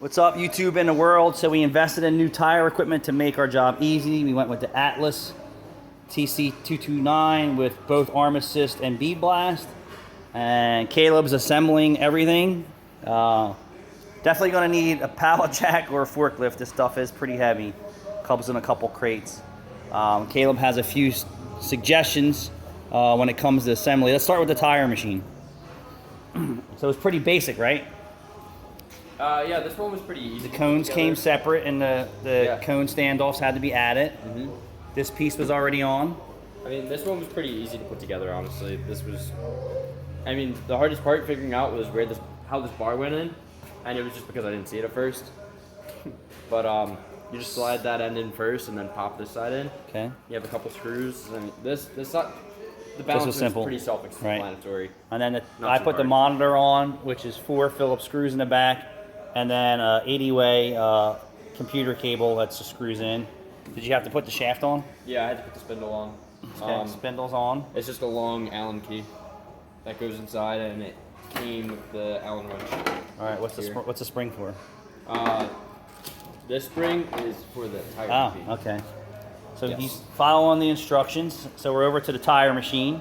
What's up, YouTube and the world? So we invested in new tire equipment to make our job easy. We went with the Atlas tc229 with both arm assist and bead blast. And Caleb's assembling everything. Definitely gonna need a pallet jack or a forklift. This stuff is pretty heavy. Comes in a couple crates. Caleb has a few suggestions when it comes to assembly. Let's start with the tire machine. So it's pretty basic, right? Yeah, this one was pretty easy. The cones came separate, and the cone standoffs had to be added. Mm-hmm. This piece was already on. I mean, this one was pretty easy to put together, honestly. This was, I mean, the hardest part figuring out was how this bar went in, and it was just because I didn't see it at first. But you just slide that end in first, and then pop this side in. Okay. You have a couple screws, and this side, the balance is pretty self-explanatory. Right. And then I put the monitor on, which is 4 Phillips screws in the back, and then 80-way computer cable that just screws in. Did you have to put the shaft on? Yeah, I had to put the spindle on. Okay, spindle's on. It's just a long Allen key that goes inside, and it came with the Allen wrench. All right, what's the spring for? This spring is for the tire key. Okay. So you follow on the instructions. So we're over to the tire machine.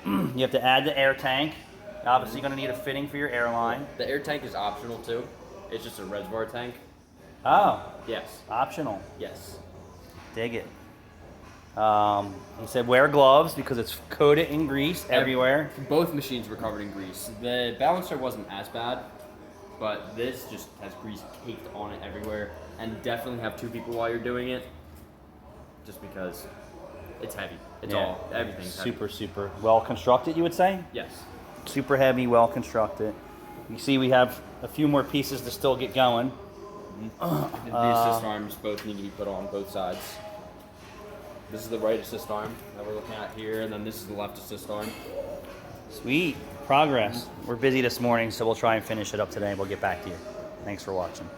You have to add the air tank. Obviously, you're going to need a fitting for your airline. The air tank is optional too. It's just a reservoir tank. Oh. Yes. Optional. Yes. Dig it. He said wear gloves because it's coated in grease everywhere. Both machines were covered in grease. The balancer wasn't as bad, but this just has grease caked on it everywhere. And definitely have 2 people while you're doing it, just because it's heavy. Everything's heavy. Super well constructed, you would say? Yes. Super heavy, well constructed. You see we have a few more pieces to still get going. Mm-hmm. The assist arms both need to be put on both sides. This is the right assist arm that we're looking at here, and then this is the left assist arm. Sweet. Progress. We're busy this morning, so we'll try and finish it up today. We'll get back to you. Thanks for watching.